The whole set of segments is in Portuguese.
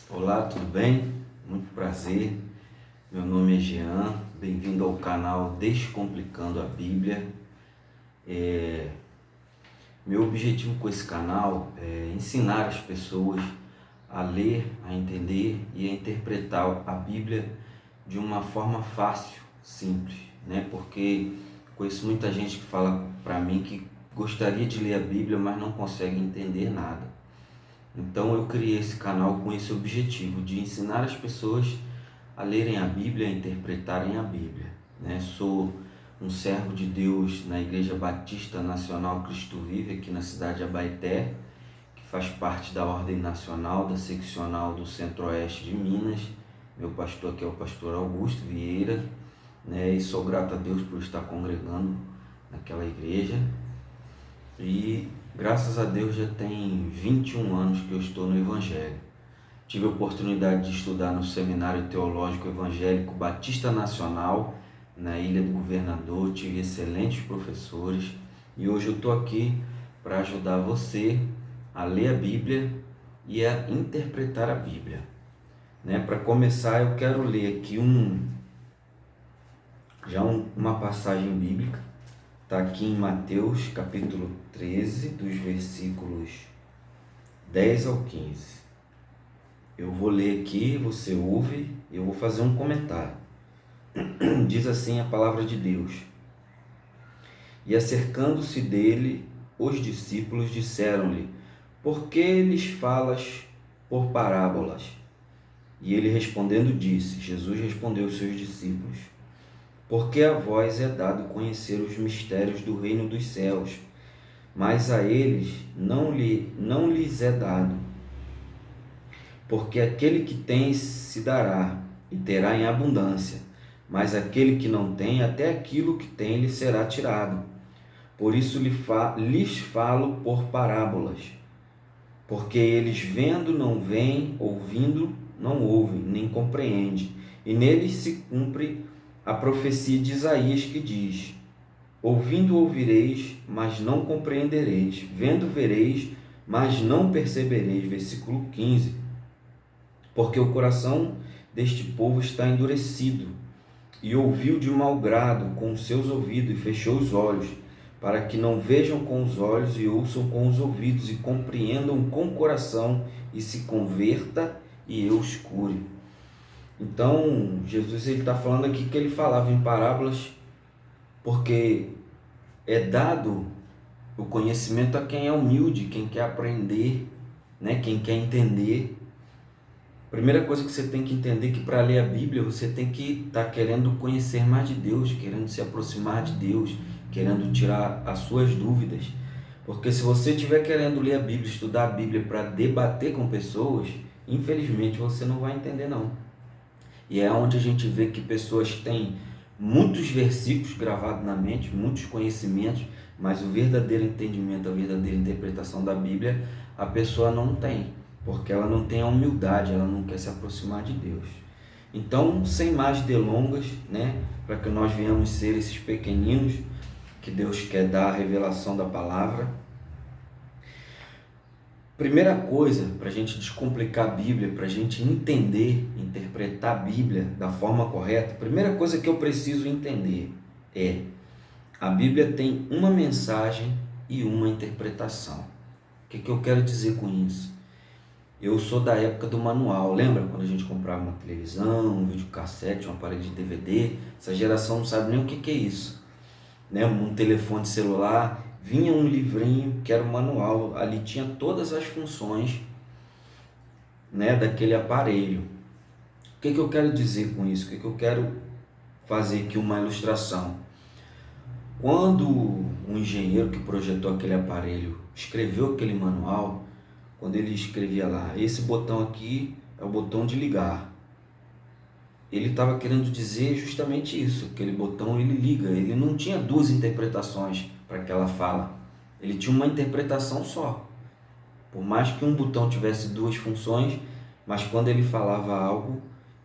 Olá, tudo bem? Muito prazer. Meu nome é Jean, bem-vindo ao canal Descomplicando a Bíblia. Meu objetivo com esse canal é ensinar as pessoas a ler, a entender e a interpretar a Bíblia de uma forma fácil, simples, né? Porque conheço muita gente que fala para mim que gostaria de ler a Bíblia, mas não consegue entender nada. Então eu criei esse canal com esse objetivo de ensinar as pessoas a lerem a Bíblia, a interpretarem a Bíblia, né? Sou um servo de Deus na Igreja Batista Nacional Cristo Vive, aqui na cidade de Abaeté, que faz parte da Ordem Nacional, da Seccional do Centro-Oeste de Minas. Meu pastor aqui é o pastor Augusto Vieira, né? E sou grato a Deus por estar congregando naquela igreja. E graças a Deus já tem 21 anos que eu estou no Evangelho. Tive a oportunidade de estudar no Seminário Teológico Evangélico Batista Nacional, na Ilha do Governador. Tive excelentes professores e hoje eu estou aqui para ajudar você a ler a Bíblia e a interpretar a Bíblia, né? Para começar, eu quero ler aqui uma passagem bíblica. Está aqui em Mateus capítulo 13, dos versículos 10 ao 15. Eu vou ler aqui, você ouve e eu vou fazer um comentário. Diz assim a palavra de Deus: E acercando-se dele, os discípulos disseram-lhe: Por que lhes falas por parábolas? E ele respondendo disse, Jesus respondeu aos seus discípulos: Porque a vós é dado conhecer os mistérios do reino dos céus, mas a eles não lhes é dado. Porque aquele que tem se dará, e terá em abundância, mas aquele que não tem, até aquilo que tem lhe será tirado. Por isso lhes falo por parábolas, porque eles vendo não veem, ouvindo não ouvem, nem compreendem. E neles se cumpre a profecia de Isaías que diz: Ouvindo ouvireis, mas não compreendereis, vendo vereis, mas não percebereis. Versículo 15. Porque o coração deste povo está endurecido, e ouviu de mau grado com os seus ouvidos, e fechou os olhos, para que não vejam com os olhos, e ouçam com os ouvidos, e compreendam com o coração, e se converta, e eu os cure. Então, Jesus está falando aqui que ele falava em parábolas, porque é dado o conhecimento a quem é humilde, quem quer aprender, né? Quem quer entender. Primeira coisa que você tem que entender é que para ler a Bíblia você tem que estar querendo conhecer mais de Deus, querendo se aproximar de Deus, querendo tirar as suas dúvidas. Porque se você estiver querendo ler a Bíblia, estudar a Bíblia para debater com pessoas, infelizmente você não vai entender não. E é onde a gente vê que pessoas têm muitos versículos gravados na mente, muitos conhecimentos, mas o verdadeiro entendimento, a verdadeira interpretação da Bíblia, a pessoa não tem. Porque ela não tem a humildade, ela não quer se aproximar de Deus. Então, sem mais delongas, né, para que nós venhamos ser esses pequeninos que Deus quer dar a revelação da palavra. Primeira coisa, para a gente descomplicar a Bíblia, para a gente entender, interpretar a Bíblia da forma correta, a primeira coisa que eu preciso entender é: a Bíblia tem uma mensagem e uma interpretação. O que eu quero dizer com isso? Eu sou da época do manual, lembra quando a gente comprava uma televisão, um videocassete, um aparelho de DVD? Essa geração não sabe nem o que é isso, né? Um telefone celular, vinha um livrinho que era o manual, ali tinha todas as funções, né, daquele aparelho. O que eu quero dizer com isso? O que eu quero fazer aqui uma ilustração? Quando o engenheiro que projetou aquele aparelho escreveu aquele manual, quando ele escrevia lá, esse botão aqui é o botão de ligar, ele estava querendo dizer justamente isso, aquele botão ele liga, ele não tinha duas interpretações para aquela fala, ele tinha uma interpretação só. Por mais que um botão tivesse duas funções, mas quando ele falava algo,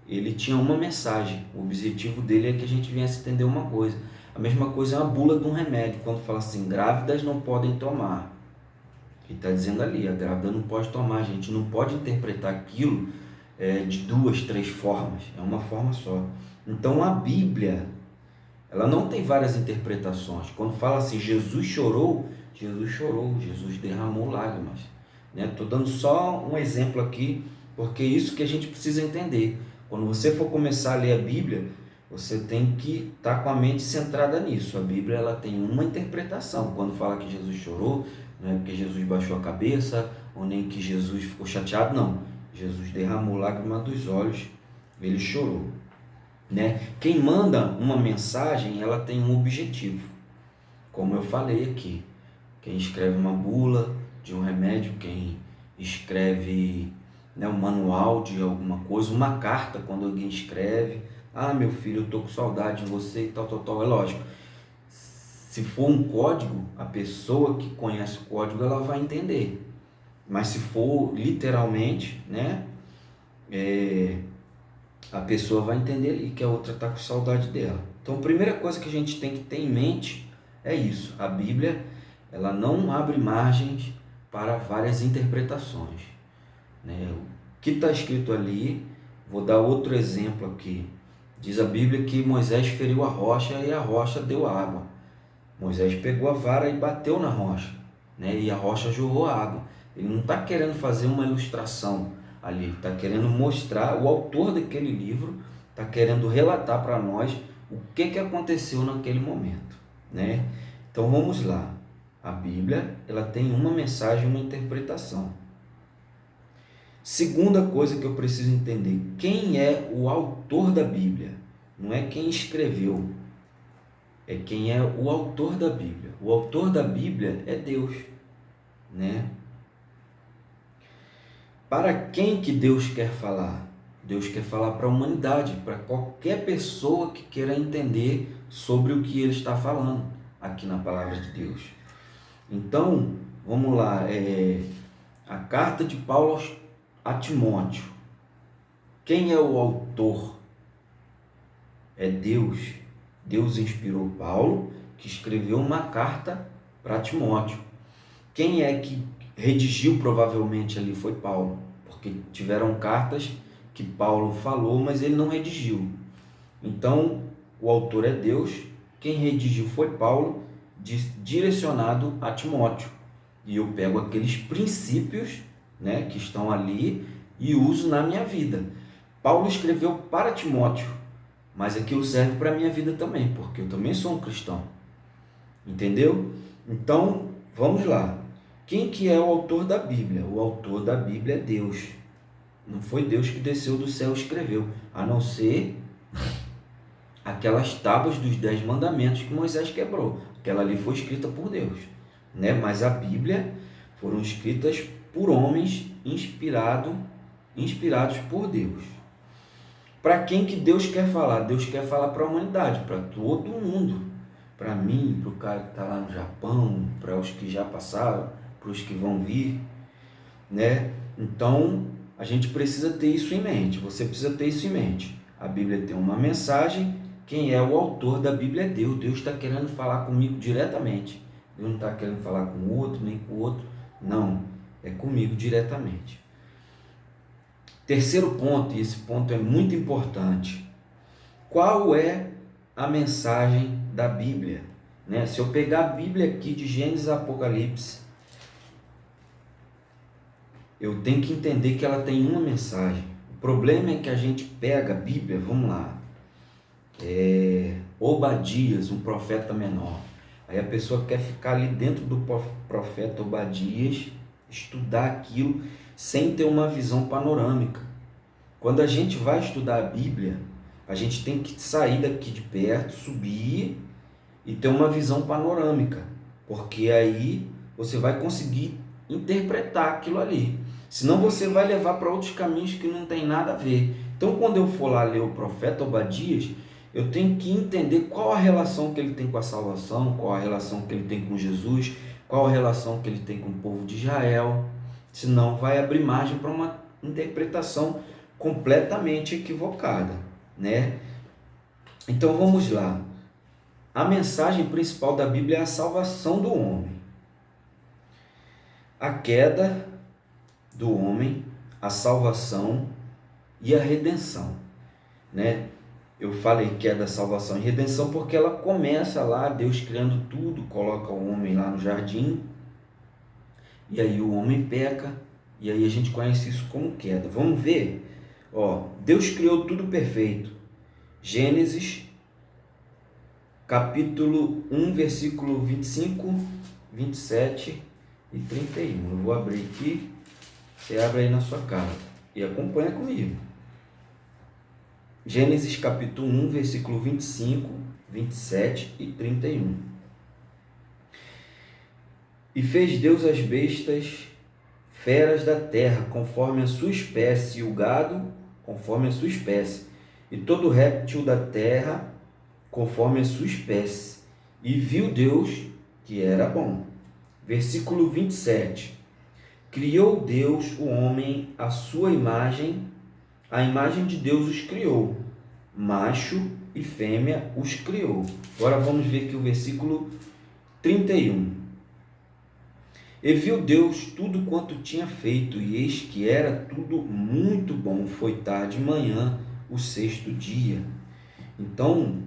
ele tinha uma mensagem. O objetivo dele é que a gente viesse entender uma coisa. A mesma coisa é uma bula de um remédio, quando fala assim, grávidas não podem tomar. Ele está dizendo ali, a grávida não pode tomar, a gente não pode interpretar aquilo de 2, 3 formas, é uma forma só. Então a Bíblia, ela não tem várias interpretações. Quando fala assim, Jesus chorou, Jesus derramou lágrimas. Estou dando só um exemplo aqui, porque é isso que a gente precisa entender. Quando você for começar a ler a Bíblia, você tem que estar com a mente centrada nisso. A Bíblia, ela tem uma interpretação. Quando fala que Jesus chorou, não é porque Jesus baixou a cabeça, ou nem que Jesus ficou chateado, não. Jesus derramou lágrima dos olhos, ele chorou. Quem manda uma mensagem, ela tem um objetivo. Como eu falei aqui, quem escreve uma bula de um remédio, quem escreve um manual de alguma coisa, uma carta, quando alguém escreve, meu filho, eu estou com saudade de você e tal, é lógico. Se for um código, a pessoa que conhece o código, ela vai entender. Mas se for literalmente, a pessoa vai entender ali que a outra está com saudade dela. Então, a primeira coisa que a gente tem que ter em mente é isso. A Bíblia, ela não abre margens para várias interpretações. O que está escrito ali, vou dar outro exemplo aqui. Diz a Bíblia que Moisés feriu a rocha e a rocha deu água. Moisés pegou a vara e bateu na rocha, e a rocha jorrou água. Ele não está querendo fazer uma ilustração ali, ele está querendo mostrar, o autor daquele livro está querendo relatar para nós o que aconteceu naquele momento. Então vamos lá. A Bíblia, ela tem uma mensagem, uma interpretação. Segunda coisa que eu preciso entender, quem é o autor da Bíblia? Não é quem escreveu, é quem é o autor da Bíblia. O autor da Bíblia é Deus, Para quem que Deus quer falar? Deus quer falar para a humanidade, para qualquer pessoa que queira entender sobre o que ele está falando aqui na palavra de Deus. Então, vamos lá, a carta de Paulo a Timóteo. Quem é o autor? É Deus. Deus inspirou Paulo, que escreveu uma carta para Timóteo. Quem é que redigiu provavelmente ali foi Paulo, porque tiveram cartas que Paulo falou, mas ele não redigiu. Então, o autor é Deus, quem redigiu foi Paulo, direcionado a Timóteo. E eu pego aqueles princípios, que estão ali e uso na minha vida. Paulo escreveu para Timóteo, mas aquilo serve para a minha vida também, porque eu também sou um cristão. Entendeu? Então, vamos lá. Quem que é o autor da Bíblia? O autor da Bíblia é Deus. Não foi Deus que desceu do céu e escreveu, a não ser aquelas tábuas dos 10 mandamentos que Moisés quebrou. Aquela ali foi escrita por Deus. Mas a Bíblia foram escritas por homens inspirados por Deus. Para quem que Deus quer falar? Deus quer falar para a humanidade, para todo mundo. Para mim, para o cara que está lá no Japão, para os que já passaram, para os que vão vir. Então, a gente precisa ter isso em mente. Você precisa ter isso em mente. A Bíblia tem uma mensagem. Quem é o autor da Bíblia é Deus. Deus está querendo falar comigo diretamente. Deus não está querendo falar com o outro, nem com o outro. Não, é comigo diretamente. Terceiro ponto, e esse ponto é muito importante. Qual é a mensagem da Bíblia? Se eu pegar a Bíblia aqui de Gênesis a Apocalipse, eu tenho que entender que ela tem uma mensagem. O problema é que a gente pega a Bíblia, vamos lá, Obadias, um profeta menor. Aí a pessoa quer ficar ali dentro do profeta Obadias, estudar aquilo sem ter uma visão panorâmica. Quando a gente vai estudar a Bíblia, a gente tem que sair daqui de perto, subir e ter uma visão panorâmica, porque aí você vai conseguir interpretar aquilo ali. Senão você vai levar para outros caminhos que não tem nada a ver. Então, quando eu for lá ler o profeta Obadias, eu tenho que entender qual a relação que ele tem com a salvação, qual a relação que ele tem com Jesus, qual a relação que ele tem com o povo de Israel. Senão vai abrir margem para uma interpretação completamente equivocada, Então vamos lá. A mensagem principal da Bíblia é a salvação do homem. A queda do homem, a salvação e a redenção, né? Eu falei que é da salvação e redenção porque ela começa lá, Deus criando tudo, coloca o homem lá no jardim, e aí o homem peca, e aí a gente conhece isso como queda. Vamos ver? Ó, Deus criou tudo perfeito. Gênesis, capítulo 1, versículo 25, 27 e 31. Eu vou abrir aqui, você abre aí na sua casa e acompanha comigo. Gênesis capítulo 1, versículo 25, 27 e 31. E fez Deus as bestas, feras da terra, conforme a sua espécie, e o gado, conforme a sua espécie, e todo réptil da terra, conforme a sua espécie. E viu Deus que era bom. Versículo 27. Criou Deus o homem à sua imagem, a imagem de Deus os criou, macho e fêmea os criou. Agora vamos ver aqui o versículo 31. E viu Deus tudo quanto tinha feito, e eis que era tudo muito bom. Foi tarde e manhã, o sexto dia. Então,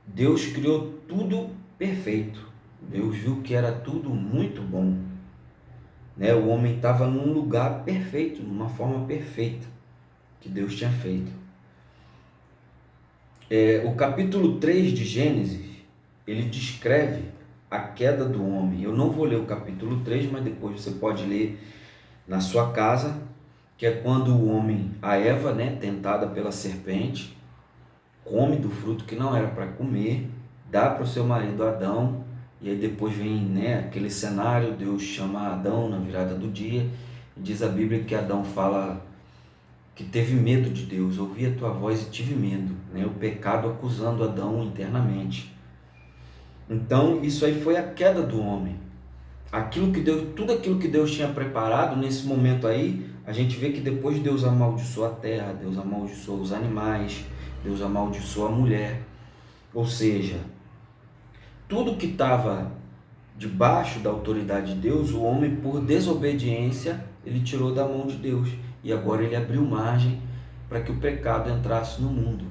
Deus criou tudo perfeito. Deus viu que era tudo muito bom, né? O homem estava num lugar perfeito, numa forma perfeita que Deus tinha feito. O capítulo 3 de Gênesis, ele descreve a queda do homem. Eu não vou ler o capítulo 3, mas depois você pode ler na sua casa, que é quando o homem, a Eva, né, tentada pela serpente, come do fruto que não era para comer, dá para o seu marido Adão, e aí depois vem, né, aquele cenário, Deus chama Adão na virada do dia, e diz a Bíblia que Adão fala que teve medo de Deus, ouvi a tua voz e tive medo, né? O pecado acusando Adão internamente. Então isso aí foi a queda do homem. Tudo aquilo que Deus tinha preparado nesse momento aí, a gente vê que depois Deus amaldiçoou a terra, Deus amaldiçoou os animais, Deus amaldiçoou a mulher. Ou seja, tudo que estava debaixo da autoridade de Deus, o homem, por desobediência, ele tirou da mão de Deus. E agora ele abriu margem para que o pecado entrasse no mundo.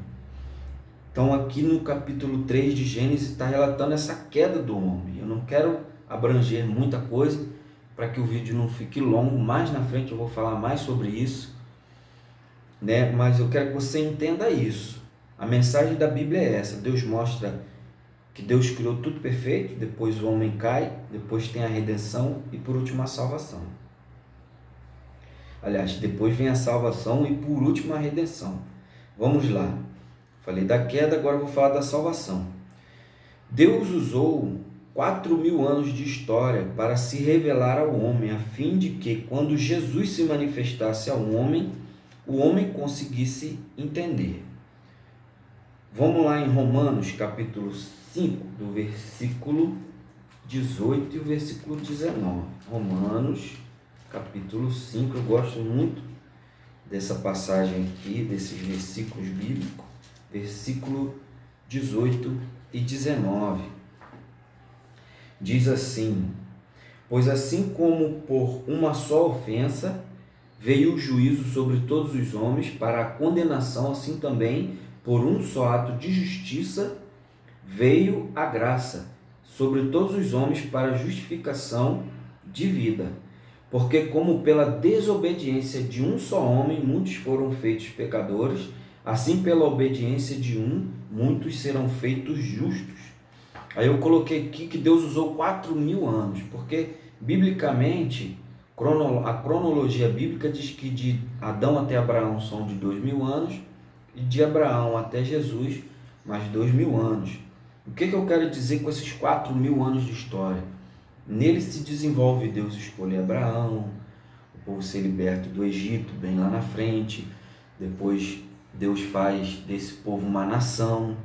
Então aqui no capítulo 3 de Gênesis está relatando essa queda do homem. Eu não quero abranger muita coisa para que o vídeo não fique longo. Mais na frente eu vou falar mais sobre isso, né? Mas eu quero que você entenda isso. A mensagem da Bíblia é essa. Deus mostra que Deus criou tudo perfeito, depois o homem cai, depois tem a redenção e por último a salvação. Aliás, depois vem a salvação e por último a redenção. Vamos lá. Falei da queda, agora vou falar da salvação. Deus usou 4.000 anos de história para se revelar ao homem, a fim de que, quando Jesus se manifestasse ao homem, o homem conseguisse entender. Vamos lá em Romanos, capítulo 5, do versículo 18 e o versículo 19. Romanos, capítulo 5, eu gosto muito dessa passagem aqui, desses versículos bíblicos, versículo 18 e 19. Diz assim: pois assim como por uma só ofensa veio o juízo sobre todos os homens para a condenação, assim também por um só ato de justiça veio a graça sobre todos os homens para a justificação de vida. Porque como pela desobediência de um só homem muitos foram feitos pecadores, assim pela obediência de um, muitos serão feitos justos. Aí eu coloquei aqui que Deus usou 4.000 anos, porque biblicamente, a cronologia bíblica diz que de Adão até Abraão são de 2.000 anos, e de Abraão até Jesus, mais 2.000 anos. O que eu quero dizer com esses 4.000 anos de história? Nele se desenvolve Deus escolher Abraão, o povo ser liberto do Egito, bem lá na frente. Depois Deus faz desse povo uma nação,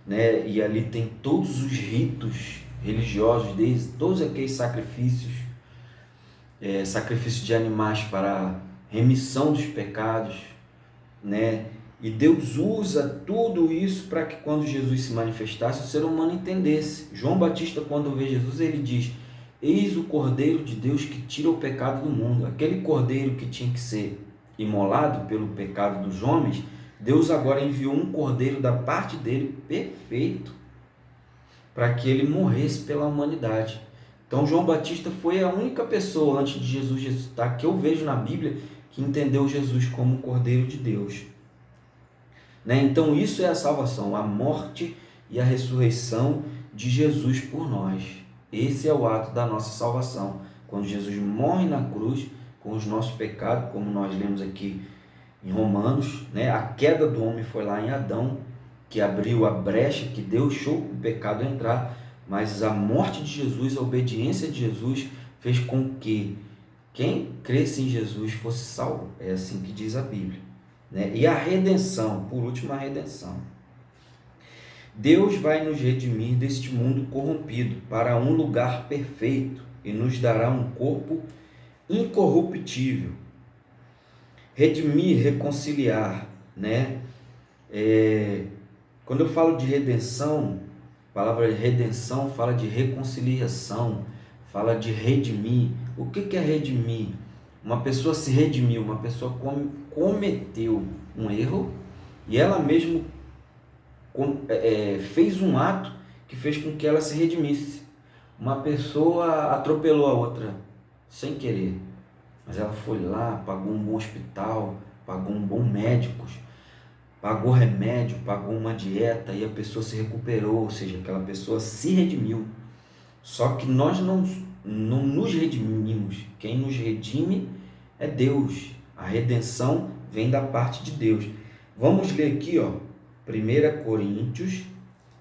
né? E ali tem todos os ritos religiosos, desde todos aqueles sacrifícios, sacrifício de animais para remissão dos pecados, né? E Deus usa tudo isso para que quando Jesus se manifestasse, o ser humano entendesse. João Batista, quando vê Jesus, ele diz: eis o Cordeiro de Deus que tira o pecado do mundo. Aquele Cordeiro que tinha que ser imolado pelo pecado dos homens, Deus agora enviou um cordeiro da parte dele perfeito para que ele morresse pela humanidade. Então João Batista foi a única pessoa antes de Jesus ressuscitar que eu vejo na Bíblia que entendeu Jesus como o Cordeiro de Deus. Então isso é a salvação, a morte e a ressurreição de Jesus por nós. Esse é o ato da nossa salvação, quando Jesus morre na cruz com os nossos pecados, como nós lemos aqui em Romanos, a queda do homem foi lá em Adão, que abriu a brecha, que deixou o pecado entrar, mas a morte de Jesus, a obediência de Jesus fez com que quem cresce em Jesus fosse salvo. É assim que diz a Bíblia. E a redenção, por último, a redenção. Deus vai nos redimir deste mundo corrompido para um lugar perfeito e nos dará um corpo incorruptível. Redimir, reconciliar, quando eu falo de redenção, a palavra redenção fala de reconciliação, fala de redimir. O que é redimir? Uma pessoa se redimiu, uma pessoa cometeu um erro e ela mesma fez um ato que fez com que ela se redimisse. Uma pessoa atropelou a outra sem querer, mas ela foi lá, pagou um bom hospital, pagou um bom médico, pagou remédio, pagou uma dieta e a pessoa se recuperou, ou seja, aquela pessoa se redimiu. Só que nós não nos redimimos. Quem nos redime é Deus. A redenção vem da parte de Deus. Vamos ler aqui, 1 Coríntios,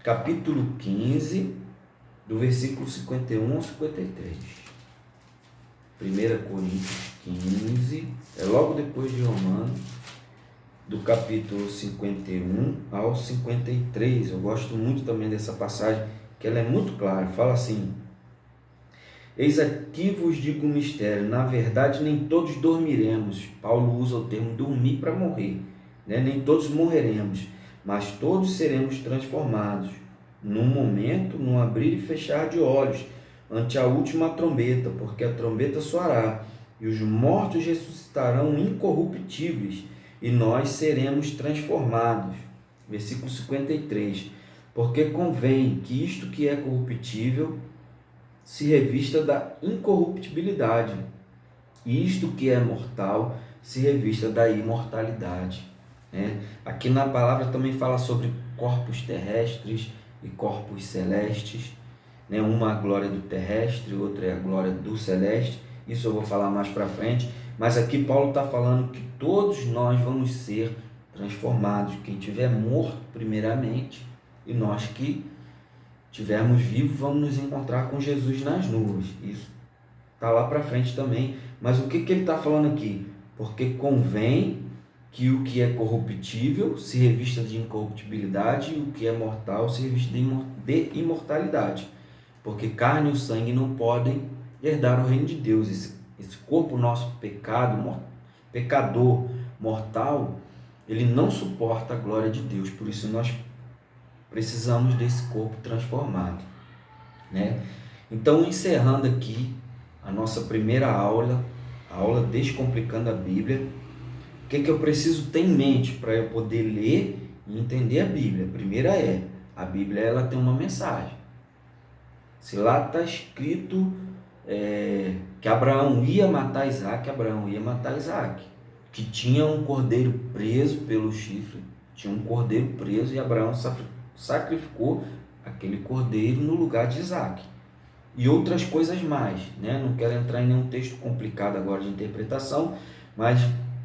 capítulo 15, do versículo 51 ao 53. 1 Coríntios 15, é logo depois de Romanos, do capítulo 51 ao 53. Eu gosto muito também dessa passagem, que ela é muito clara. Fala assim: eis aqui vos digo um mistério, na verdade nem todos dormiremos. Paulo usa o termo dormir para morrer, nem todos morreremos, mas todos seremos transformados, num momento, num abrir e fechar de olhos, ante a última trombeta, porque a trombeta soará, e os mortos ressuscitarão incorruptíveis, e nós seremos transformados. Versículo 53. Porque convém que isto que é corruptível se revista da incorruptibilidade, e isto que é mortal se revista da imortalidade. Aqui na palavra também fala sobre corpos terrestres e corpos celestes. Uma a glória do terrestre, outra é a glória do celeste. Isso eu vou falar mais para frente. Mas aqui Paulo está falando que todos nós vamos ser transformados. Quem tiver morto primeiramente, e nós que tivermos vivos vamos nos encontrar com Jesus nas nuvens. Isso está lá para frente também. Mas o que ele está falando aqui? Porque convém que o que é corruptível se revista de incorruptibilidade e o que é mortal se revista de imortalidade. Porque carne e o sangue não podem herdar o reino de Deus. Esse corpo nosso pecador, mortal, ele não suporta a glória de Deus. Por isso nós precisamos desse corpo transformado. Então, encerrando aqui a nossa primeira aula, a aula Descomplicando a Bíblia, o que eu preciso ter em mente para eu poder ler e entender a Bíblia? A primeira a Bíblia ela tem uma mensagem. Se lá está escrito que Abraão ia matar Isaac, Abraão ia matar Isaac. Que tinha um cordeiro preso pelo chifre, tinha um cordeiro preso e Abraão sacrificou aquele cordeiro no lugar de Isaac. E outras coisas mais, Não quero entrar em nenhum texto complicado agora de interpretação, mas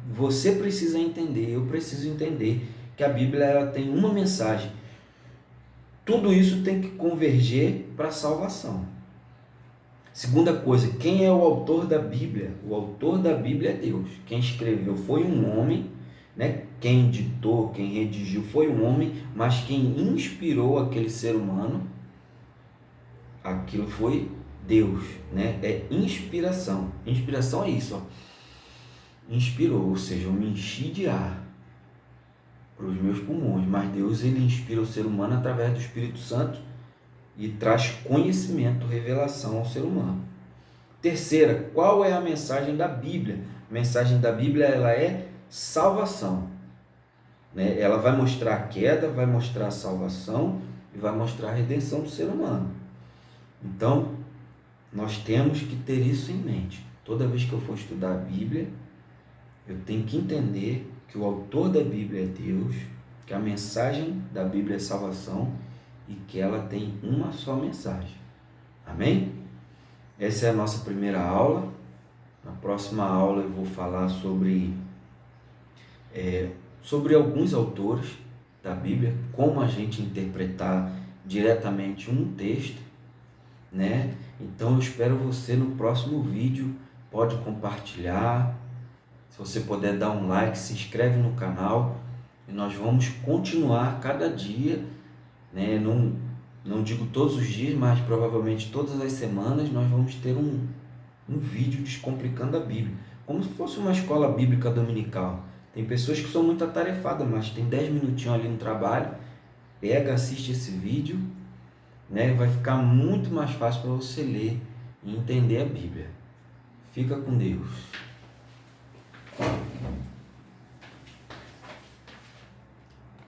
você precisa entender, eu preciso entender que a Bíblia ela tem uma mensagem. Tudo isso tem que converger para a salvação. Segunda coisa, quem é o autor da Bíblia? O autor da Bíblia é Deus. Quem escreveu foi um homem, Quem ditou, quem redigiu foi um homem, mas quem inspirou aquele ser humano, aquilo foi Deus, É inspiração. Inspiração é isso, Inspirou, ou seja, eu me enchi de ar para os meus pulmões, mas Deus ele inspira o ser humano através do Espírito Santo e traz conhecimento, revelação ao ser humano. Terceira, qual é a mensagem da Bíblia? A mensagem da Bíblia ela é salvação, né? Ela vai mostrar a queda, vai mostrar a salvação e vai mostrar a redenção do ser humano. Então, nós temos que ter isso em mente. Toda vez que eu for estudar a Bíblia, eu tenho que entender que o autor da Bíblia é Deus, que a mensagem da Bíblia é salvação e que ela tem uma só mensagem. Amém? Essa é a nossa primeira aula. Na próxima aula eu vou falar sobre alguns autores da Bíblia, como a gente interpretar diretamente um texto, né? Então eu espero você no próximo vídeo. Pode compartilhar, se você puder dar um like, se inscreve no canal e nós vamos continuar cada dia, né? Não digo todos os dias, mas provavelmente todas as semanas nós vamos ter um vídeo descomplicando a Bíblia, como se fosse uma escola bíblica dominical. Tem pessoas que são muito atarefadas, mas tem 10 minutinhos ali no trabalho, pega, assiste esse vídeo, né? Vai ficar muito mais fácil para você ler e entender a Bíblia. Fica com Deus.